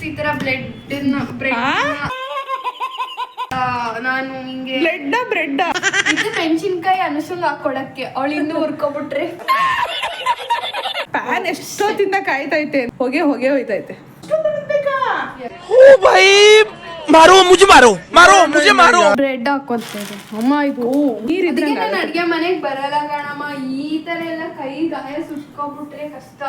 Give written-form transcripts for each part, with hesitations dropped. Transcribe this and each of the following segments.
ಈ ತರ ಬ್ರೆಡ್ ನಾನು ಹಿಂಗೆ ಬ್ರೆಡ್ ಇದು ಮೆಣಸಿನ್ಕಾಯಿ ಅನುಸಂಗ ಹಾಕೊಡಕ್ಕೆ ಅವಳು ಇನ್ನೂ ಹುರ್ಕೊಬಿಟ್ರೆ ಪ್ಯಾನ್ ಎಷ್ಟೊತ್ತಿಂದ ಕಾಯ್ತೈತೆ ಹೊಗೆ ಹೋಯ್ತೈತೆ ಬ್ರೆಡ್ ಹಾಕೊಳ್ತೇವೆ ಅಮ್ಮ ಇದು ನೀರಿದ್ರೆ ನಾನು ಅಡ್ಗೆ ಮನೆಗ್ ಬರಲ್ಲ ಕಣಮ್ಮ ಈ ತರ ಎಲ್ಲ ಕೈ ಗಾಯ ಸುಟ್ಕೊಬಿಟ್ರೆ ಕಷ್ಟ.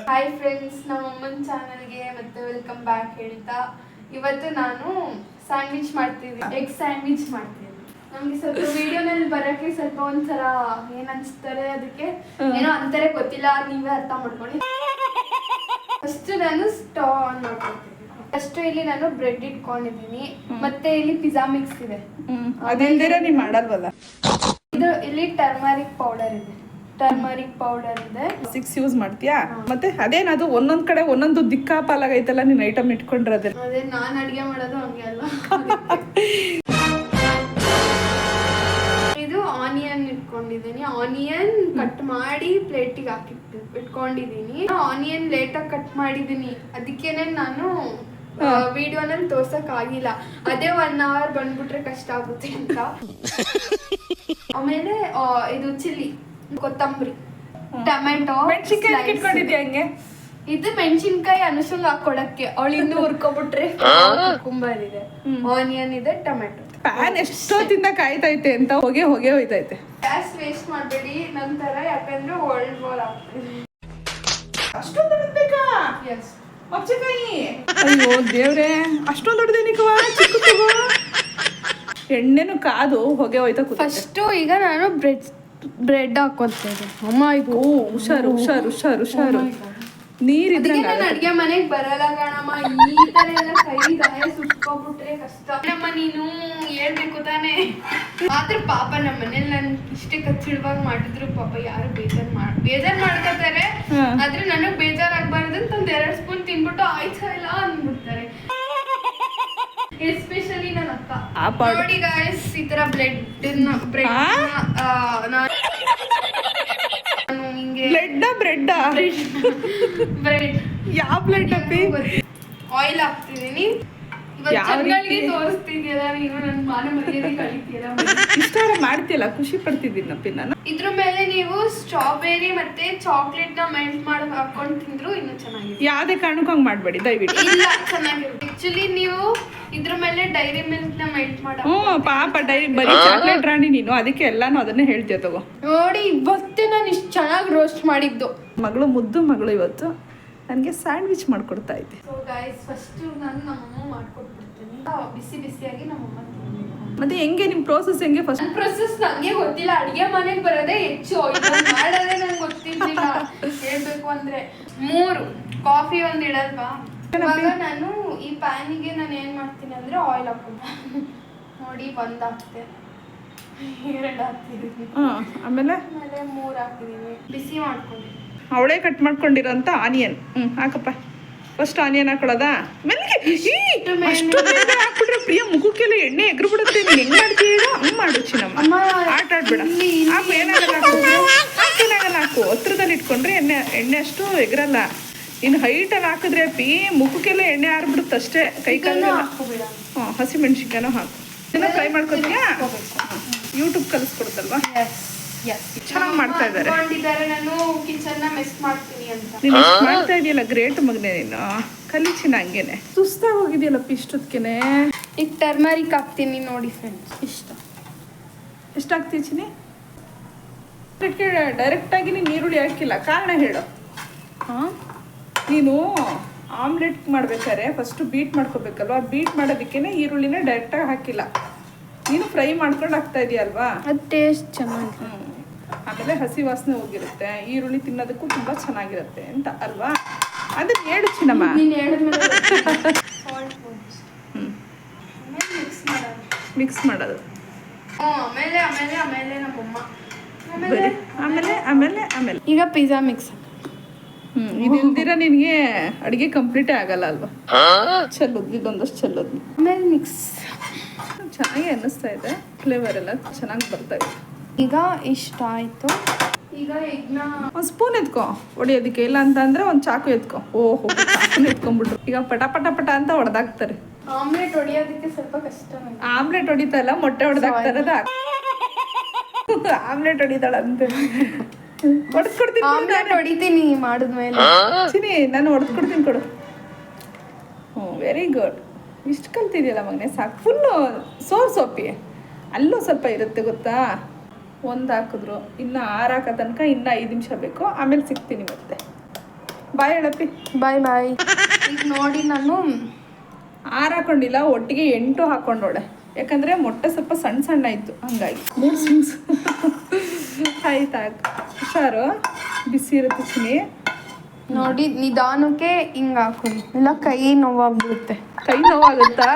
ಹಾಯ್ ಫ್ರೆಂಡ್ಸ್, ನಮ್ಮ ಅಮ್ಮನ ಚಾನಲ್ಗೆ ಮತ್ತೆ ವೆಲ್ಕಮ್ ಬ್ಯಾಕ್ ಹೇಳ್ತಾ ಇವತ್ತು ನಾನು ಸ್ಯಾಂಡ್ವಿಚ್ ಮಾಡ್ತಿದ್ದೀನಿ, ಎಗ್ ಸ್ಯಾಂಡ್ವಿಚ್ ಮಾಡ್ತೀನಿ. ನಮ್ಗೆ ಸ್ವಲ್ಪ ವಿಡಿಯೋನಲ್ಲಿ ಬರಕ್ಕೆ ಸ್ವಲ್ಪ ಒಂಥರ ಏನ್ ಅನ್ಸ್ತಾರೆ, ಅದಕ್ಕೆ ಏನೋ ಅಂತಾರೆ ಗೊತ್ತಿಲ್ಲ, ನೀವೇ ಅರ್ಥ ಮಾಡ್ಕೊಳ್ಳಿ. ಫಸ್ಟ್ ನಾನು ಸ್ಟವ್ ಆನ್ ಮಾಡ್ಕೊಳ್ತೀನಿ. ಫಸ್ಟ್ ಇಲ್ಲಿ ನಾನು ಬ್ರೆಡ್ ಇಟ್ಕೊಂಡಿದ್ದೀನಿ, ಮತ್ತೆ ಇಲ್ಲಿ ಪಿಜ್ಜಾ ಮಿಕ್ಸ್ ಇದೆ. ಅದಿಲ್ದಿರ ನೀವ್ ಮಾಡಲ್ವಲ್ಲ. ಇದು ಇಲ್ಲಿ ಟರ್ಮರಿಕ್ ಪೌಡರ್ ಇದೆ, ಟರ್ಮರಿಕ್ ಪೌಡರ್ ಇದೆ. 6 ಯೂಸ್ ಮಾಡ್ತೀಯಾ? ಮತ್ತೆ ಅದೇನದು ಒಂದೊಂದ್ ಕಡೆ ಒಂದೊಂದು ದಿಕ್ಕಾಪಾಲಾಗೈತಲ್ಲ ನೀನ್ ಐಟಮ್ ಇಟ್ಕೊಂಡ್ರದೆ. ಅದೇ ನಾನ್ ಅಡ್ಗೆ ಮಾಡೋದು ಹಂಗೆ ಅಲ್ಲ. ಇದು ಆನಿಯನ್ ಇಟ್ಕೊಂಡಿದ್ದೀನಿ, ಆನಿಯನ್ ಕಟ್ ಮಾಡಿ ಪ್ಲೇಟಿಗೆ ಇಟ್ಕೊಂಡಿದ್ದೀನಿ. ಆನಿಯನ್ ಲೇಟಾಗಿ ಕಟ್ ಮಾಡಿದ್ದೀನಿ, ಅದಕ್ಕೇನೆ ನಾನು ವಿಡಿಯೋನಲ್ಲಿ ತೋರ್ಸಕ್ ಆಗಿಲ್ಲ. ಅದೇ 1 hour ಬಂದ್ಬಿಟ್ರೆ ಕಷ್ಟ ಆಗುತ್ತೆ ಅಂತ. ಆಮೇಲೆ ಇದು ಚಿಲ್ಲಿ, ಕೊತ್ತಂಬರಿ, ಟೊಮೆಟೊ, ಇಟ್ಕೊಂಡಿದ್ಯಾ ಹಂಗೆ? ಇದು ಮೆಣಸಿನ್ಕಾಯಿ ಅನುಸಂಗ ಹಾಕೊಡಕ್ಕೆ ಅವಳು ಇನ್ನೂ ಹುರ್ಕೊಬಿಟ್ರೆ. ಕುಂಬರ್ ಇದೆ, ಆನಿಯನ್ ಇದೆ, ಟೊಮೆಟೊ. ಪ್ಯಾನ್ ಎಷ್ಟೊತ್ತಿಂದ ಕಾಯ್ತೈತೆ ಅಂತ ಹೊಗೆ ಹೋಯ್ತೈತೆ. ಗ್ಯಾಸ್ ವೇಸ್ಟ್ ಮಾಡಬೇಡಿ ನಂತರ, ಯಾಕಂದ್ರೆ ವರ್ಲ್ಡ್ ವಾರ್ ಆಗ್ತದೆ. ಅಷ್ಟೊಂದು ಬೇಕಾ? ಎಸ್. ಮಚ್ಚಕಾಯಿ, ಅಯ್ಯೋ ದೇವ್ರೆ, ಅಷ್ಟೊಂದು ದೊಡ್ಡದೇನಿಕವ, ಚಿಕ್ಕ ಎಣ್ಣೆನು ಕಾದು ಹೊಗೆ ಹೋಯ್ತಾ. ಫಸ್ಟ್ ಈಗ ನಾನು ಬ್ರೆಡ್ ಹಾಕೊಳ್ತೇನೆ. ಅಮ್ಮ ಇದು ಹುಷಾರು ನೀರಿದ್ರೆ ನಾನು ಅಡ್ಗೆ ಮನೆಗ್ ಬರಲ್ಲ ಕಣಮ್ಮ, ಈ ತರ ಎಲ್ಲ ಕೈ ಗಾಯ ಸುಟ್ಕೊಬಿಟ್ರೆ ಕಷ್ಟ. ನಮ್ಮ ನೀನು ಹೇಳ್ಬೇಕು ತಾನೆ. ಆದ್ರೂ ಪಾಪ ನಮ್ಮ ಮನೇಲಿ ನನ್ ಇಷ್ಟೇ ಕಚ್ಚಿಡುವಾಗ ಮಾಡಿದ್ರು ಪಾಪ ಯಾರು ಬೇಜಾರ್ ಮಾಡ್ಕೋತಾರೆ. ಆದ್ರೆ ನನಗ್ ಬೇಜಾರಾಗ್ಬಾರ್ದು ಅಂತ 2 ಸ್ಪೂನ್ ತಿನ್ಬಿಟ್ಟು ಆಯ್ತಾ ಇಲ್ಲ ಅಂದ್ಬಿಡ್ತಾರೆ. ಎಸ್ಪೆಷಲಿ ನನ್ನ ಅಕ್ಕ. ನೋಡಿ ಗಾಯ್ಸ್, ಈ ತರ ಬ್ರೆಡ್ ಬ್ರೆಡ್ ಯಾವ ಬ್ರೆಡ್ ಅಪ್ಪಿ? ಆಯಿಲ್ ಹಾಕ್ತಿದೀನಿ. ತೋರಿಸ್ತಿದ್ಯಲ್ಲ ನೀನು, ನನ್ನ ಮಾನ ಮರ್ಯಾದೆ ಕಳಿತೀರಾ. ಇಷ್ಟ ಮಾಡ್ತಿಯಲ್ಲ, ಖುಷಿ ಪಡ್ತಿದ್ದೀನಪ್ಪಿ ನಾನು. ಇದ್ರ ಮೇಲೆ ನೀವು ಸ್ಟ್ರಾಬೆರಿ ಮತ್ತೆ ಚಾಕ್ಲೇಟ್ ನ ಮೆಲ್ಟ್ ಮಾಡಿ ಹಾಕೊಂಡು ತಿಂದ್ರು ಇನ್ನು ಚೆನ್ನಾಗಿದೆ. ಯಾವ್ದೇ ಕಾರಣಕ್ಕೂ ಹಂಗ್ ಮಾಡ್ಬೇಡಿ ದಯವಿಟ್ಟು. ಇಲ್ಲ, ಚೆನ್ನಾಗಿರುತ್ತೆ. ಆಕ್ಚುಲಿ ನೀವು ಇದ್ರ ಮೇಲೆ ಡೈರಿ ಮಿಲ್ಕ್ ನ ಮೆಲ್ಟ್ ಮಾಡಿ. ಪಾಪ ಡೈರಿ ಬರೀ ಚಾಕ್ಲೇಟ್ ರಾಣಿ ನೀನು, ಅದಕ್ಕೆ ಎಲ್ಲಾನು ಅದನ್ನೇ ಹೇಳ್ತೀಯ ತಗೋ. ನೋಡಿ, ಇವತ್ತೇ ನಾನು ಇಷ್ಟು ಚೆನ್ನಾಗಿ ರೋಸ್ಟ್ ಮಾಡಿದ್ದು. ಮಗಳು, ಮುದ್ದು ಮಗಳು ಇವತ್ತು ನನಗೆ ಸ್ಯಾಂಡ್ವಿಚ್ ಮಾಡ್ಕೊಡ್ತಾ ಇದ್ದೆ. ಸೊ ಗೈಸ್, ಫಸ್ಟ್ ನಾನು ನಮ್ಮಮ್ಮ ಮಾಡ್ಕೊಟ್ಬಿಡ್ತೀನಿ, ಬಿಸಿ ಬಿಸಿಯಾಗಿ ನಮ್ಮಮ್ಮ. ಮತ್ತೆ ಹೆಂಗೆ ನಿಮ್ ಪ್ರೋಸೆಸ್ ಹೆಂಗೆ? ಫಸ್ಟ್ ಪ್ರೋಸೆಸ್ ನಂಗೆ ಗೊತ್ತಿಲ್ಲ, ಅಡಿಗೆ ಮನೆಗೆ ಬರೋದೇ ಹೆಚ್ಚು, ಮಾಡೋದೇ ನಂಗೆ ಗೊತ್ತಿರ್ಲಿಲ್ಲ. ಹೇಳ್ಬೇಕು ಅಂದ್ರೆ 3 ಕಾಫಿ ಒಂದ್ ಇಡಲ್ವಾ. ಇವಾಗ ನಾನು ಈ ಪ್ಯಾನಿಗೆ ನಾನು ಏನ್ ಮಾಡ್ತೀನಿ ಅಂದ್ರೆ ಆಯಿಲ್ ಹಾಕೊಂಡ ನೋಡಿ, 1 ಹಾಕ್ತೆ, 2 ಹಾಕ್ತಿದೀನಿ, ಆಮೇಲೆ 3 ಹಾಕಿದೀನಿ. ಬಿಸಿ ಮಾಡ್ಕೊಂಡಿದ್ದೀನಿ. ಅವಳೇ ಕಟ್ ಮಾಡ್ಕೊಂಡಿರೋಂಥ ಆನಿಯನ್ ಹಾಕಪ್ಪ. ಫಸ್ಟ್ ಆನಿಯನ್ ಹಾಕೊಳ್ಳೋದಾ? ಹಾಕ್ಬಿಟ್ರೆ ಪ್ರಿಯ ಮುಖಕ್ಕೆಲ್ಲ ಎಣ್ಣೆ ಎಗ್ರು ಬಿಡುತ್ತೆ. ನೀನ್ ಹೆಂಗ್ ಮಾಡ್ತೀಯ? ಹಂಗ್ ಮಾಡು ಚಿನ್ನಮ್ಮ, ಆಟ ಆಡ್ಬೇಡ. ಹಾಕು, ಏನಾಗಲ್ಲ ಹಾಕು. ಹತ್ರದಲ್ಲಿ ಇಟ್ಕೊಂಡ್ರೆ ಎಣ್ಣೆ ಅಷ್ಟು ಎಗ್ರಲ್ಲ. ಇನ್ನು ಹೈಟಲ್ಲಿ ಹಾಕಿದ್ರೆ ಅಪ್ಪಿ ಮುಖಕ್ಕೆಲ್ಲ ಎಣ್ಣೆ ಆರ್ಬಿಡುತ್ತೆ ಅಷ್ಟೇ, ಕೈ ಕಾಲೆಲ್ಲ. ಹಸಿ ಮೆಣಸಿನ್ಕಾಯಿನೂ ಹಾಕು. ಇದನ್ನ ಫ್ರೈ ಮಾಡ್ಕೊತೀಯಾ? ಯೂಟ್ಯೂಬ್ ಕಲಿಸ್ಕೊಡುತ್ತಲ್ವಾ, ಚೆನ್ನಾಗಿ ಮಾಡ್ತಾ ಇದ್ದಾರೆ. ನಾನು ಕಿಚನ್ ನ ಮೆಸ್ ಮಾಡ್ತೀನಿ ಅಂತ. ನೀನು ಮಾಡ್ತಾ ಇದೆಯಲ್ಲ, ಗ್ರೇಟ್ ಮಗನೇ ನೀನು, ಕಲಿಚಿನ ಹಂಗೇನೆ. ಸುಸ್ತಾಗಿ ಹೋಗಿದೆಯಲ್ಲ ಇಷ್ಟೊತ್ತಿಗೆ. ಈಗ ಟರ್ಮರಿಕ್ ಹಾಕ್ತೀನಿ ನೋಡಿ ಫ್ರೆಂಡ್ಸ್. ಎಷ್ಟು ಹಾಕ್ತೀವಿ ಚಿನಿ? ಡೈರೆಕ್ಟ್ ಆಗಿ ನೀನು ಈರುಳ್ಳಿ ಹಾಕಿಲ್ಲ, ಕಾರಣ ಹೇಳು. ನೀನು ಆಮ್ಲೆಟ್ ಮಾಡ್ಬೇಕಾದ್ರೆ ಫಸ್ಟ್ ಬೀಟ್ ಮಾಡ್ಕೋಬೇಕಲ್ವಾ, ಬೀಟ್ ಮಾಡೋದಕ್ಕೇನೆ ಈರುಳ್ಳಿನ ಡೈರೆಕ್ಟಾಗಿ ಹಾಕಿಲ್ಲ, ನೀನು ಫ್ರೈ ಮಾಡ್ಕೊಂಡು ಹಾಕ್ತಾ ಇದೆಯಲ್ವಾ, ಅದು ಟೇಸ್ಟ್ ಚೆನ್ನಾಗಿ. ಆಮೇಲೆ ಹಸಿ ವಾಸನೆ ಹೋಗಿರುತ್ತೆ, ಈರುಳ್ಳಿ ತಿನ್ನೋದಕ್ಕೂ ತುಂಬ ಚೆನ್ನಾಗಿರುತ್ತೆ ಅಂತ ಅಲ್ವಾ. ಅದನ್ನ ಹೇಳು ಚಿನ್ನಮ್ಮ. ಮಿಕ್ಸ್ ಮಾಡೋದು. ಆಮೇಲೆ ಆಮೇಲೆ ಆಮೇಲೆ ನಮ್ಮಮ್ಮ ಆಮೇಲೆ ಈಗ ಪಿಜ್ಜಾ ಮಿಕ್ಸ್. ಇದು ಇಲ್ದಿರ ನಿನಗೆ ಅಡುಗೆ ಕಂಪ್ಲೀಟೇ ಆಗಲ್ಲ ಅಲ್ವಾ. ಚೆಲ್ಲೋದು, ಇದೊಂದಷ್ಟು ಚೆಲ್ಲೋದು, ಆಮೇಲೆ ಮಿಕ್ಸ್. ಚೆನ್ನಾಗಿ ಅನ್ನಿಸ್ತಾ ಇದೆ, ಫ್ಲೇವರ್ ಎಲ್ಲ ಚೆನ್ನಾಗಿ ಬರ್ತಾ ಇದೆ. ಈಗ ಇಷ್ಟ ಆಯಿತು. ಈಗ ಎಗ್ನ ಒಂದು ಸ್ಪೂನ್ ಎತ್ಕೊ ಹೊಡಿಯೋದಕ್ಕೆ, ಇಲ್ಲ ಅಂತಂದ್ರೆ ಒಂದು ಚಾಕು ಎತ್ಕೊ. ಓಹೋ, ಚಾಕು ಎತ್ಕೊಂಡ್ಬಿಟ್ರು. ಈಗ ಪಟ ಪಟ ಪಟ ಅಂತ ಹೊಡೆದಾಕ್ತಾರೆ. ಆಮ್ಲೆಟ್ ಹೊಡಿಯೋದಕ್ಕೆ ಸ್ವಲ್ಪ ಕಷ್ಟ. ಆಮ್ಲೆಟ್ ಹೊಡಿತಲ್ಲ, ಮೊಟ್ಟೆ ಹೊಡೆದಾಕ್ತಾರದ. ಆಮ್ಲೆಟ್ ಹೊಡಿತಾಳಂತೆ. ಹೊಡೆದ್ಕೊಡ್ತೀನಿ. ಆಮ್ಲೆಟ್ ಹೊಡಿತೀನಿ ಮಾಡಿದ್ಮೇಲೆ. ಚಿನಿ, ನಾನು ಹೊಡೆದ್ಕೊಡ್ತೀನಿ ಕೊಡು. ಹ್ಞೂ, ವೆರಿ ಗುಡ್. ಇಷ್ಟು ಕಲ್ತಿದೆಯಲ್ಲ ಮಗನೇ, ಸಾಕು. ಫುಲ್ಲು ಸೋಪಿ ಅಲ್ಲೂ ಸ್ವಲ್ಪ ಇರುತ್ತೆ ಗೊತ್ತಾ. ಒಂದು ಹಾಕಿದ್ರು, ಇನ್ನು 6 ಹಾಕೋ ತನಕ ಇನ್ನೂ 5 ನಿಮಿಷ ಬೇಕು. ಆಮೇಲೆ ಸಿಗ್ತೀನಿ ಮತ್ತೆ. ಬಾಯ್ ಹೇಳಪ್ಪಿ. ಬಾಯ್ ಬಾಯ್. ಈಗ ನೋಡಿ ನಾನು 6 ಹಾಕೊಂಡಿಲ್ಲ, ಒಟ್ಟಿಗೆ 8 ಹಾಕೊಂಡೋಳೆ. ಯಾಕಂದರೆ ಮೊಟ್ಟೆ ಸ್ವಲ್ಪ ಸಣ್ಣ ಸಣ್ಣ ಇತ್ತು, ಹಂಗಾಗಿ 3 ಸ್ಪೂನ್ಸ್ ಆಯ್ತಾಯ್ತು. ಹುಷಾರು, ಬಿಸಿ ಇರುತ್ತೆ ಚಿನಿ. ನೋಡಿ ನಿಧಾನಕ್ಕೆ ಹಿಂಗೆ ಹಾಕೊಳ್ಳಿ, ಇಲ್ಲ ಕೈ ನೋವಾಗ್ಬಿಡುತ್ತೆ. ಕೈ ನೋವಾಗುತ್ತಾ?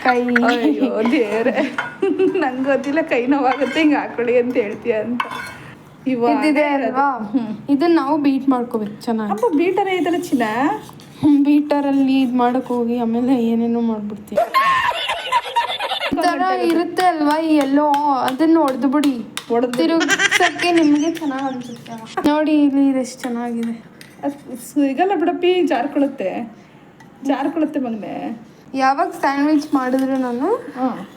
ಕೈ. ಅಯ್ಯೋ ದೇವ್ರೆ, ನಂಗೆ ಗೊತ್ತಿಲ್ಲ ಕೈ ನೋವಾಗುತ್ತೆ ಹಿಂಗೆ ಹಾಕೊಳ್ಳಿ ಅಂತ ಹೇಳ್ತೀಯ ಅಂತ. ಇದಿದೆ ಅಲ್ವಾ, ಇದನ್ನ ನಾವು ಬೀಟ್ ಮಾಡ್ಕೋಬೇಕು ಚೆನ್ನಾಗಿ. ಅಪ್ಪ ಬೀಟರ್ ಐತಲ್ಲ ಚಿನ್ನ. ಬೀಟರಲ್ಲಿ ಇದು ಮಾಡಕ್ ಹೋಗಿ ಆಮೇಲೆ ಏನೇನೋ ಮಾಡ್ಬಿಡ್ತೀವಿ. ಈ ಥರ ಇರುತ್ತೆ ಅಲ್ವಾ ಈ ಎಲ್ಲೋ, ಅದನ್ನ ಹೊಡೆದು ಬಿಡಿ. ತಿರುಗಿಸಕ್ಕೆ ನಿಮಗೆ ಚೆನ್ನಾಗಿ ಅನ್ಸುತ್ತೆ. ನೋಡಿ ಇಲ್ಲಿ ಇದೆಷ್ಟು ಚೆನ್ನಾಗಿದೆ. ಸಿಗಲ್ಲ ಬಿಡಪ್ಪಿ, ಜಾರ್ಕೊಳುತ್ತೆ ಮಗನೆ. ಯಾವಾಗ ಸ್ಯಾಂಡ್ವಿಚ್ ಮಾಡಿದ್ರು ನಾನು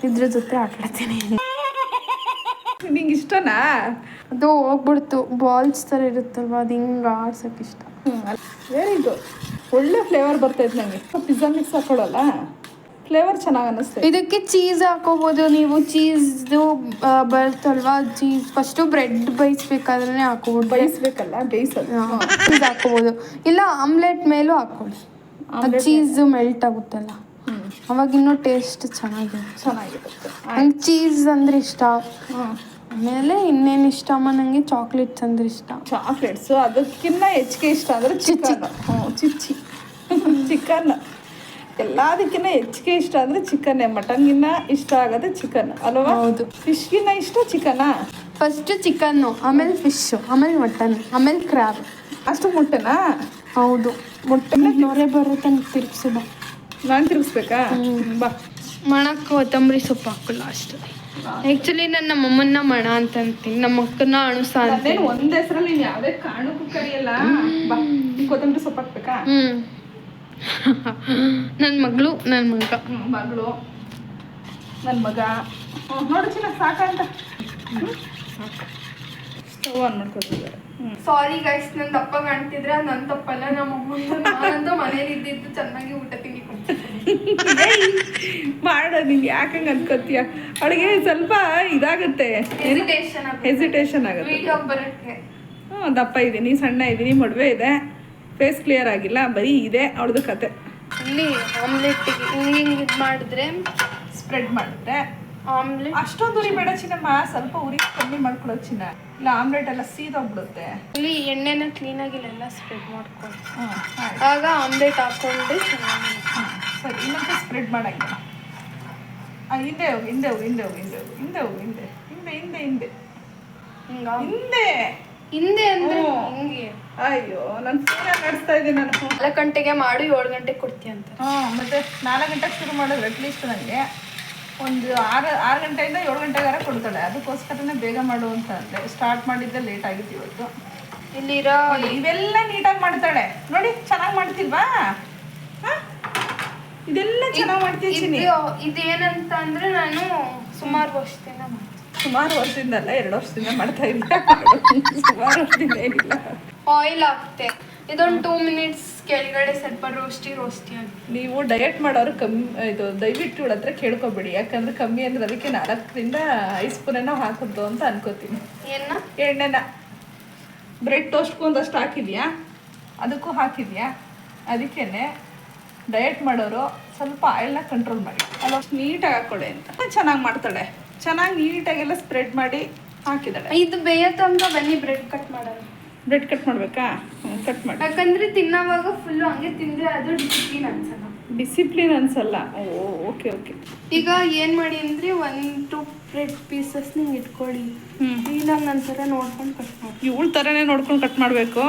ಇದ್ರ ಜೊತೆ ಆಟಾಡ್ತೀನಿ. ನಿಂಗೆ ಇಷ್ಟನಾ? ಅದು ಹೋಗ್ಬಿಡ್ತು, ಬಾಲ್ಸ್ ಥರ ಇರುತ್ತಲ್ವ, ಅದು ಹಿಂಗೆ ಆಡ್ಸೋಕೆ ಇಷ್ಟ. Very good. ಒಳ್ಳೆ ಫ್ಲೇವರ್ ಬರ್ತೈತೆ ನನಗೆ. ಪಿಜ್ಜಾ ಮಿಕ್ಸ್ ಹಾಕೊಳ್ಳಲ್ಲ, ಫ್ಲೇವರ್ ಚೆನ್ನಾಗಿ ಅನ್ನಿಸ್ತೈತೆ. ಇದಕ್ಕೆ ಚೀಸ್ ಹಾಕೋಬೋದು ನೀವು. ಚೀಸ್ದು ಬರ್ತಲ್ವಾ, ಚೀಸ್ ಫಸ್ಟು ಬ್ರೆಡ್ ಬೇಯಿಸ್ಬೇಕಾದ್ರೆ ಹಾಕೋಬೋದು. ಬೇಯಿಸ್ಬೇಕಲ್ಲ, ಬೇಯಿಸೋದು. ಚೀಸ್ ಹಾಕೋಬೋದು, ಇಲ್ಲ ಆಮ್ಲೆಟ್ ಮೇಲೂ ಹಾಕೊಳ್ಳಿ. ಚೀಸು ಮೆಲ್ಟ್ ಆಗುತ್ತಲ್ಲ, ಅವಾಗ ಇನ್ನೂ ಟೇಸ್ಟ್ ಚೆನ್ನಾಗಿರುತ್ತೆ. ನಂಗೆ ಚೀಸ್ ಅಂದ್ರೆ ಇಷ್ಟ. ಆಮೇಲೆ ಇನ್ನೇನು ಇಷ್ಟ ಅಮ್ಮ, ನನಗೆ ಚಾಕ್ಲೇಟ್ಸ್ ಅಂದ್ರೆ ಇಷ್ಟ. ಚಾಕ್ಲೇಟ್ಸು ಅದಕ್ಕಿಂತ ಹೆಚ್ಚಿಗೆ ಇಷ್ಟ ಅಂದರೆ ಚಿಕನ್. ಎಲ್ಲದಕ್ಕಿಂತ ಹೆಚ್ಚಿಗೆ ಇಷ್ಟ ಅಂದರೆ ಚಿಕನ್ನೇ. ಮಟನ್ಗಿನ್ನ ಇಷ್ಟ ಆಗೋದು ಚಿಕನ್ ಅಲ್ವಾ? ಹೌದು. ಫಿಶ್ಗಿನ್ನ ಇಷ್ಟ ಚಿಕನಾ? ಫಸ್ಟು ಚಿಕನ್ನು, ಆಮೇಲೆ ಫಿಶ್ಶು, ಆಮೇಲೆ ಮಟನ್, ಆಮೇಲೆ ಕ್ರ್ಯಾಬ್. ಅಷ್ಟು ಮೊಟ್ಟೆನಾ? ಹೌದು. ಮೊಟ್ಟೆ ನೊರೆ ಬರುತ್ತೆ, ತಿರುಗಿಸು ಬಾ. ನಾನು ತಿರುಗಿಸ್ಬೇಕಾ? ಬಾ. ಮಣಕ್ಕೆ ಕೊತ್ತಂಬರಿ ಸೊಪ್ಪು ಹಾಕಲ್ಲ ಅಷ್ಟು. ಆ್ಯಕ್ಚುಲಿ ನಾನು ನಮ್ಮಮ್ಮನ್ನ ಮಣ ಅಂತ ಅಂತೀನಿ, ನಮ್ಮ ಅಕ್ಕನ ಅಣುಸ ಅಂತ. ಒಂದ್ ಹೆಸರಲ್ಲಿ ನೀನು ಯಾವುದೇ ಕಾರಣಕ್ಕೂ ಕರಿಯಲ್ಲ. ಬಾ, ಕೊತ್ತಂಬರಿ ಸೊಪ್ಪು ಹಾಕ್ಬೇಕಾ? ನನ್ನ ಮಗಳು, ನನ್ನ ಮಗ. ಮಗಳು, ನನ್ನ ಮಗ. ನೋಡು ಚಿನ್ನ, ಸಾಕಂತ ಸ್ಟವ್ ಆನ್ ಮಾಡ್ಕೊತಿದ್ದಾರೆ. ಸಾರಿ ಗೈಸ್, ನನ್ನ ತಪ್ಪ ಕಾಣ್ತಿದ್ರೆ ನನ್ನ ತಪ್ಪಲ್ಲ. ನಮ್ಮ ಅಮ್ಮಂದು ನಾನಂತೂ ಮನೇಲಿ ಇದ್ದಿದ್ದು ಚೆನ್ನಾಗಿ ಊಟ ತಿಂಡಿ ಮಾಡ. ನಿಂಗೆ ಯಾಕಂಗೆ ಅನ್ಕೋತೀಯ? ಅವಳಿಗೆ ಸ್ವಲ್ಪ ಇದಾಗುತ್ತೆ, ಹೆಸಿಟೇಷನ್ ಆಗುತ್ತೆ ವಿಡಿಯೋ ಬರೋಕ್ಕೆ. ದಪ್ಪ ಇದ್ದೀನಿ, ಸಣ್ಣ ಇದ್ದೀನಿ, ಮದುವೆ ಇದೆ, ಫೇಸ್ ಕ್ಲಿಯರ್ ಆಗಿಲ್ಲ, ಬರೀ ಇದೆ ಅವಳದು ಕತೆ. ಇಲ್ಲಿ ಆಮ್ಲೆಟ್ಟಿಗೆ ಹಿಂಗೆ ಇದು ಮಾಡಿದ್ರೆ ಸ್ಪ್ರೆಡ್ ಮಾಡಿದ್ರೆ ಆಮ್ಲೆಟ್ ಅಷ್ಟೊಂದು ಉರಿ ಬೇಡ ಚಿನ್ನಮ್ಮ, ಸ್ವಲ್ಪ ಉರಿ ಕಮ್ಮಿ ಮಾಡ್ಕೊಳ್ಳೋದು ಚಿನ್ನ. ಇಲ್ಲ ಆಮ್ಲೆಟ್ ಎಲ್ಲ ಸೀದೋಗ್ಬಿಡುತ್ತೆ. ಇಲ್ಲಿ ಎಣ್ಣೆನ ಕ್ಲೀನಾಗಿ ಇಲ್ಲೆಲ್ಲ ಸ್ಪ್ರೆಡ್ ಮಾಡ್ಕೊಂಡು ಆಗ ಆಮ್ಲೆಟ್ ಹಾಕ್ಕೊಂಡ್ರೆ ಚೆನ್ನಾಗಿ. ಸರಿ, ಇನ್ನೊಂದು ಸ್ಪ್ರೆಡ್ ಮಾಡಂಗಿಲ್ಲ. ಹಿಂದೆ ಹೋಗಿ, ಹಿಂದೆ ಹೋಗಿ, ಹಿಂದೆ ಹೋಗಿ, ಹಿಂದೆ ಹೋಗಿ, ಹಿಂದೆ ಹೋಗಿ, ಹಿಂದೆ ಹಿಂದೆ ಹಿಂದೆ ಹಿಂದೆ ಹಿಂದೆ ಹಿಂದೆ ಅಂದ್ರೆ ಹಿಂಗೆ. ಅಯ್ಯೋ, ನಾನು ಫೋನ್ ನಡೆಸ್ತಾ ಇದ್ದೀನಿ. ನಾನು 4 ಗಂಟೆಗೆ ಮಾಡು, 7 ಗಂಟೆಗೆ ಕೊಡ್ತೀಯ ಅಂತ. ಮತ್ತೆ 4 ಗಂಟೆಗೆ ಶುರು ಮಾಡೋದು. ಅಟ್ಲೀಸ್ಟ್ ನನಗೆ ಒಂದು 6 ಗಂಟೆಯಿಂದ 7 ಗಂಟೆಗಾರ ಕೊಡ್ತಾಳೆ. ಅದಕ್ಕೋಸ್ಕರನೇ ಬೇಗ ಮಾಡು ಅಂತ ಅಂದೆ. ಸ್ಟಾರ್ಟ್ ಮಾಡಿದ್ದೆ ಲೇಟ್ ಆಗಿತ್ತು ಇವತ್ತು. ಇಲ್ಲಿರೋ ಇವೆಲ್ಲ ನೀಟಾಗಿ ಮಾಡ್ತಾಳೆ ನೋಡಿ. ಚೆನ್ನಾಗಿ ಮಾಡ್ತಿಲ್ವಾ? ಇದೆಲ್ಲ ಚೆನ್ನಾಗಿ ಮಾಡ್ತೀನಿ. ಇದೇನಂತ ಅಂದ್ರೆ ನಾನು ಸುಮಾರು ವರ್ಷದಿಂದ ಅಲ್ಲ, 2 ವರ್ಷದಿಂದ ಮಾಡ್ತಾ ಇದ್ದೆ. ಸುಮಾರು ವರ್ಷದಿಂದ ಏನಿಲ್ಲ. ಆಯಿಲ್ ಹಾಕ್ತೆ. ಇದೊಂದು 2 ಮಿನಿಟ್ಸ್ ಕೆಳಗಡೆ ಸ್ವಲ್ಪ ರೋಸ್ಟಿ ಅಂತ. ನೀವು ಡಯಟ್ ಮಾಡೋರು ಇದು ದಯವಿಟ್ಟು ಇವಳ ಹತ್ರ ಕೇಳ್ಕೊಬೇಡಿ. ಯಾಕಂದ್ರೆ ಕಮ್ಮಿ ಅಂದ್ರೆ ಅದಕ್ಕೆ 4ರಿಂದ 5 ಸ್ಪೂನ್ ಹಾಕೋದು ಅಂತ ಅನ್ಕೋತೀನಿ. ಎಣ್ಣೆನ ಬ್ರೆಡ್ ಟೋಸ್ಟ್ಗೂ ಒಂದಷ್ಟು ಹಾಕಿದ್ಯಾ, ಅದಕ್ಕೂ ಹಾಕಿದ್ಯಾ. ಅದಕ್ಕೇನೆ ಡಯಟ್ ಮಾಡೋರು ಸ್ವಲ್ಪ ಆಯಿಲ್ನ ಕಂಟ್ರೋಲ್ ಮಾಡಿ. ಅಲ್ಲಷ್ಟು ನೀಟಾಗಿ ಹಾಕೊಳ್ಳಿ ಅಂತ. ಚೆನ್ನಾಗಿ ಮಾಡ್ತಾಳೆ, ಚೆನ್ನಾಗಿ ನೀಟಾಗೆಲ್ಲ ಸ್ಪ್ರೆಡ್ ಮಾಡಿ ಹಾಕಿದಾಳೆ. ಇದು ಬೇಯತ್ತಂತ ಬನ್ನಿ ಬ್ರೆಡ್ ಕಟ್ ಮಾಡೋಣ. ಬ್ರೆಡ್ ಕಟ್ ಮಾಡಬೇಕಾ? ಕಟ್ ಮಾಡಿ. ಯಾಕಂದ್ರೆ ತಿನ್ನೋವಾಗ ಫುಲ್ಲು ಹಂಗೆ ತಿಂದರೆ ಅದು ಡಿಸಿಪ್ಲಿನ್ ಅನ್ಸಲ್ಲ. ಓಕೆ. ಈಗ ಏನು ಮಾಡಿ ಅಂದರೆ 1-2 ಬ್ರೆಡ್ ಪೀಸಸ್ ನೀವು ಇಟ್ಕೊಳ್ಳಿ. ಇಲ್ಲ ನಂತರ ನೋಡ್ಕೊಂಡು ಕಟ್ ಮಾಡಿ. ಇವಳ ಥರನೇ ನೋಡ್ಕೊಂಡು ಕಟ್ ಮಾಡಬೇಕು,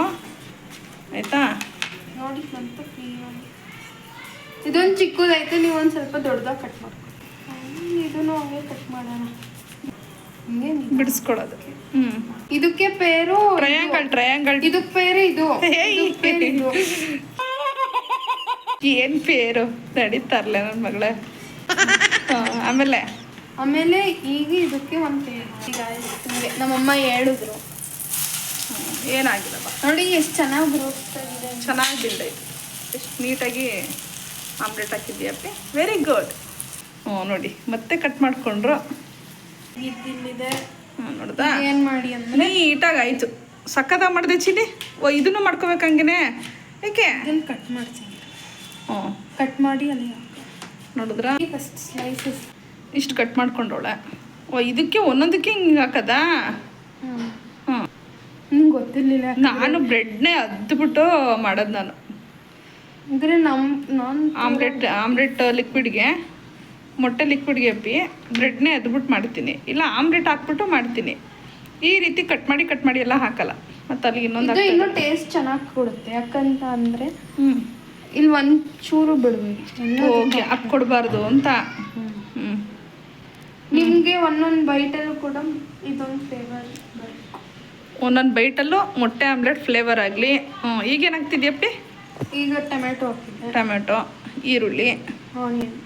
ಆಯಿತಾ? ನೋಡಿ ನಂತರ ಕ್ಲೀನಾಗಿ. ಇದೊಂದು ಚಿಕ್ಕದಾಯ್ತು, ನೀವು ಒಂದು ಸ್ವಲ್ಪ ದೊಡ್ಡದಾಗಿ ಕಟ್ ಮಾಡ್ಕೊಳ್ಳಿ. ಇದನ್ನು ಹಂಗೆ ಕಟ್ ಮಾಡೋಣ. ಹಿಂಗೆ ಬಿಡಿಸ್ಕೊಳ್ಳೋದು. ಇದಕ್ಕೆ ಪೇರು ಟ್ರಯಾಂಗಲ್ ಇದಕ್ಕೆ ಪೇರು ಇದು ಇದಕ್ಕೆ ಪೇರು ಇದು. ಏನ್ ಪೇರು ನಡೀತಾರಲ್ಲ ನನ್ನ ಮಗಳೇ. ಆಮೇಲೆ ಈಗ ಇದಕ್ಕೆ ಒಂದು ಪೇರು ಈಗ ಹಿಂಗೆ ನಮ್ಮಮ್ಮ ಹೇಳಿದ್ರು. ಏನಾಗಿಲ್ಲಪ್ಪ ನೋಡಿ ಎಷ್ಟು ಚೆನ್ನಾಗಿ ಬರೋಗ್ತಾಗಿದೆ. ಚೆನ್ನಾಗಿ ಬಿಲ್ಡೈತೆ, ಎಷ್ಟು ನೀಟಾಗಿ ಆಮ್ಲೆಟ್ ಹಾಕಿದ್ಯಪ್ಪಿ. Very good. ನೋಡಿ ಮತ್ತೆ ಕಟ್ ಮಾಡಿಕೊಂಡ್ರು. ಇದಿಲ್ಲಿದೆ ನೋಡ್ದಾ ಏನು ಮಾಡಿ ಅಂದರೆ ನೀಟಾಗಿ ಆಯಿತು. ಸಕ್ಕತ್ತಾಗಿ ಮಾಡಿದೆ ಚಿನಿ. ಇದನ್ನು ಮಾಡ್ಕೋಬೇಕು ಹಂಗೇನೆ. ಯಾಕೆ ಇದನ್ನು ಕಟ್ ಮಾಡ್ತೀನಿ. ಕಟ್ ಮಾಡಿ ಅಲ್ಲಿ ನೋಡಿದ್ರಾ ಫಸ್ಟ್ ಸ್ಲೈಸಸ್ ಇಷ್ಟು ಕಟ್ ಮಾಡ್ಕೊಂಡವಳೆ. ಇದಕ್ಕೆ ಒಂದೊಂದಕ್ಕೆ ಹಿಂಗೆ ಹಾಕದಾ? ನಿಂಗೆ ಗೊತ್ತಿರಲಿಲ್ಲ. ನಾನು ಬ್ರೆಡ್ನೇ ಅದ್ಬಿಟ್ಟು ಮಾಡೋದು ನಾನು. ಅಂದರೆ ನಾನು ಆಮ್ಲೆಟ್ ಲಿಕ್ವಿಡ್ಗೆ, ಮೊಟ್ಟೆ ಲಿಕ್ವಿಡ್ಗೆ ಅಪ್ಪಿ ಬ್ರೆಡ್ನೇ ಅದ್ಬಿಟ್ಟು ಮಾಡ್ತೀನಿ. ಇಲ್ಲ ಆಮ್ಲೆಟ್ ಹಾಕ್ಬಿಟ್ಟು ಮಾಡ್ತೀನಿ. ಈ ರೀತಿ ಕಟ್ ಮಾಡಿ ಎಲ್ಲ ಹಾಕಲ್ಲ. ಮತ್ತು ಅಲ್ಲಿ ಇನ್ನೊಂದು ಇನ್ನೂ ಟೇಸ್ಟ್ ಚೆನ್ನಾಗಿ ಕೊಡುತ್ತೆ. ಯಾಕಂತ ಅಂದರೆ ಇಲ್ಲಿ ಒಂಚೂರು ಬಿಡಬೇಕು. ಓಕೆ ಹಾಕ್ಕೊಡ್ಬಾರ್ದು ಅಂತ. ನಿಮಗೆ ಒಂದೊಂದು ಬೈಟಲ್ಲೂ ಕೂಡ ಇದೊಂದು ಫ್ಲೇವರ್ ಬೇಕು. ಒಂದೊಂದು ಬೈಟಲ್ಲೂ ಮೊಟ್ಟೆ ಆಮ್ಲೆಟ್ ಫ್ಲೇವರ್ ಆಗಲಿ. ಈಗೇನು ಹಾಕ್ತಿದ್ಯಪ್ಪಿ? ಈಗ ಟೊಮೆಟೊ ಹಾಕಿದ್ದೆ. ಟೊಮೆಟೊ, ಈರುಳ್ಳಿ, ಆನಿಯನ್.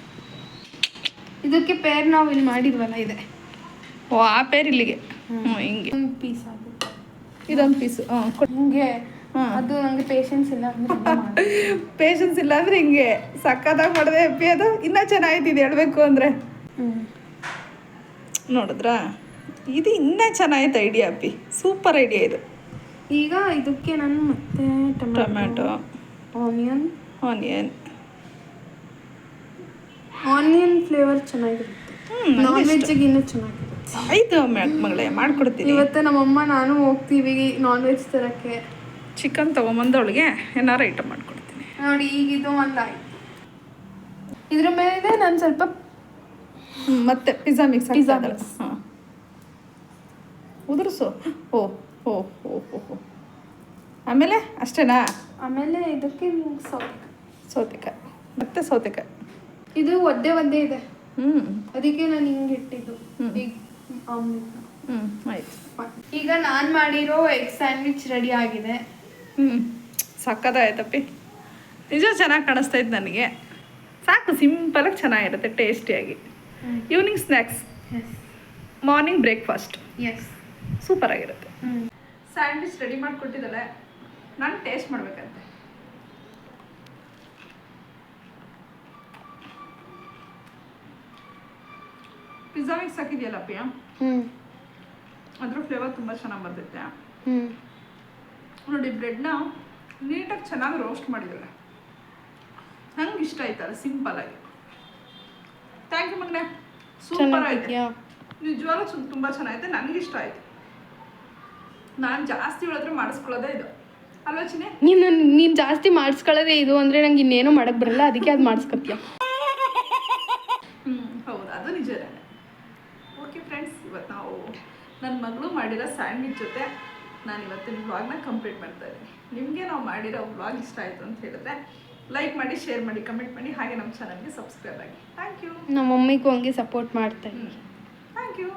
ಇದಕ್ಕೆ ಪೇರ್ ನಾವು ಇಲ್ಲಿ ಮಾಡಿದ್ವಲ್ಲ ಇದೆ. ಆ ಪೇರ್ ಇಲ್ಲಿಗೆ ಹಿಂಗೆ ಒಂದು ಪೀಸ್ ಆಗುತ್ತೆ. ಇದೊಂದು ಪೀಸು ಹಿಂಗೆ ಅದು ನನಗೆ ಪೇಷನ್ಸ್ ಇಲ್ಲ ಅಂದರೆ ಪೇಷನ್ಸ್ ಇಲ್ಲ ಅಂದರೆ ಹಿಂಗೆ ಸಕ್ಕತ್ತಾಗಿ ಮಾಡಿದೆ ಅಪ್ಪಿ. ಅದು ಇನ್ನೂ ಚೆನ್ನಾಗಿದ್ದು ಹೇಳ್ಬೇಕು ಅಂದರೆ. ನೋಡಿದ್ರಾ ಇದು ಇನ್ನೂ ಚೆನ್ನಾಗಿತ್ತು ಐಡಿಯಾ ಅಪ್ಪಿ. ಸೂಪರ್ ಐಡಿಯಾ ಇದು. ಈಗ ಇದಕ್ಕೆ ನಾನು ಮತ್ತೆ ಟೊಮ್ಯಾಟೊ, ಆನಿಯನ್ ಫ್ಲೇವರ್ ಚೆನ್ನಾಗಿರುತ್ತೆ. ನಾನ್ ವೆಜ್ಜಿಗೆ ಇನ್ನೂ ಚೆನ್ನಾಗಿರುತ್ತೆ. ಆಯಿತು ಮಗಳೇ, ಮಾಡ್ಕೊಡ್ತೀನಿ. ಇವತ್ತು ನಮ್ಮಮ್ಮ ನಾನು ಹೋಗ್ತೀವಿ ನಾನ್ ವೆಜ್ ತರಕ್ಕೆ. ಚಿಕನ್ ತೊಗೊಂಬಂದವಳಿಗೆ ಏನಾರು ಐಟಮ್ ಮಾಡ್ಕೊಡ್ತೀನಿ. ನೋಡಿ ಈಗ ಇದು ಒಂದಾಯ್ತು. ಇದ್ರ ಮೇಲೆ ನಾನು ಸ್ವಲ್ಪ ಮತ್ತೆ ಪಿಜ್ಜಾ ಮಿಕ್ಸ್ ಹಾಂ ಉದುರಿಸು. ಆಮೇಲೆ ಅಷ್ಟೇನಾ? ಆಮೇಲೆ ಇದಕ್ಕೆ ಸೌತೆಕಾಯಿ ಮತ್ತೆ ಸೌತೆಕಾಯಿ. ಇದು ಒದ್ದೆ ಇದೆ. ಅದಕ್ಕೆ ನಾನು ಹಿಂಗೆ ಇಟ್ಟಿದ್ದು ಈಗ ಆಮ್ಲೆಟ್. ಆಯ್ತು. ಈಗ ನಾನು ಮಾಡಿರೋ ಎಗ್ ಸ್ಯಾಂಡ್ವಿಚ್ ರೆಡಿ ಆಗಿದೆ. ಸಕ್ಕತ್ತಾಯ್ತಪ್ಪಿ. ನಿಜ ಚೆನ್ನಾಗಿ ಕಾಣಿಸ್ತಾ ಇತ್ತು ನನಗೆ. ಸಾಕು, ಸಿಂಪಲಾಗಿ ಚೆನ್ನಾಗಿರುತ್ತೆ, ಟೇಸ್ಟಿಯಾಗಿ. ಈವ್ನಿಂಗ್ ಸ್ನ್ಯಾಕ್ಸ್, ಮಾರ್ನಿಂಗ್ ಬ್ರೇಕ್ಫಾಸ್ಟ್, ಸೂಪರಾಗಿರುತ್ತೆ. ಸ್ಯಾಂಡ್ವಿಚ್ ರೆಡಿ ಮಾಡಿಕೊಟ್ಟಿದ್ದಾಳೆ. ನಾನು ಟೇಸ್ಟ್ ಮಾಡ್ಬೇಕಂತೆ. ಪಿಜ್ಜಾ ಮಿಕ್ಸ್ ಹಾಕಿದೆಯಲ್ಲ ಅಪ್ಪಿ, ಅದ್ರ ಫ್ಲೇವರ್ ತುಂಬ ಚೆನ್ನಾಗಿ ಬರ್ತೈತೆ. ನೋಡಿ ಬ್ರೆಡ್ನ ನೀಟಾಗಿ ಚೆನ್ನಾಗಿ ರೋಸ್ಟ್ ಮಾಡಿದ್ದಾಳೆ. ನಂಗೆ ಇಷ್ಟ ಆಯ್ತಲ್ಲ ಸಿಂಪಲಾಗಿ. ಥ್ಯಾಂಕ್ ಯು ಮಗನೇ, ಸೂಪರ್ ಆಯ್ತು. ನಿಜವಾಗ್ಲೂ ತುಂಬ ಚೆನ್ನಾಗೈತೆ. ನನಗೆ ಇಷ್ಟ ಆಯ್ತು. ನಾನು ಜಾಸ್ತಿ ಹೇಳಿದ್ರೆ ಮಾಡಿಸ್ಕೊಳ್ಳೋದೇ ಇದು ಅಲ್ವಾ ಚಿನ್ನಿ? ನೀನು ಜಾಸ್ತಿ ಮಾಡಿಸ್ಕೊಳ್ಳೋದೇ ಇದು ಅಂದರೆ ನಂಗೆ ಇನ್ನೇನೋ ಮಾಡಕ್ಕೆ ಬರಲ್ಲ, ಅದಕ್ಕೆ ಅದು ಮಾಡಿಸ್ಕೊತೀಯ. ಹೌದು, ಅದು ನಿಜನೇ. ಓಕೆ ಫ್ರೆಂಡ್ಸ್, ಇವತ್ತು ನಾವು ನನ್ನ ಮಗಳು ಮಾಡಿರೋ ಸ್ಯಾಂಡ್ವಿಚ್ ಜೊತೆ ನಾನು ಇವತ್ತಿನ ವ್ಲಾಗ್ನ ಕಂಪ್ಲೀಟ್ ಮಾಡ್ತಾ ಇದ್ದೀನಿ. ನಿಮಗೆ ನಾವು ಮಾಡಿರೋ ವ್ಲಾಗ್ ಇಷ್ಟ ಆಯಿತು ಅಂತ ಹೇಳಿದ್ರೆ ಲೈಕ್ ಮಾಡಿ, ಶೇರ್ ಮಾಡಿ, ಕಮೆಂಟ್ ಮಾಡಿ, ಹಾಗೆ ನಮ್ಮ ಚಾನಲ್ಗೆ ಸಬ್ಸ್ಕ್ರೈಬ್ ಆಗಿ. Thank you. ನಮ್ಮ ಮಮ್ಮಿಗೂ ಹಂಗೆ ಸಪೋರ್ಟ್ ಮಾಡ್ತಾ ಇದ್ದೀನಿ. Thank you.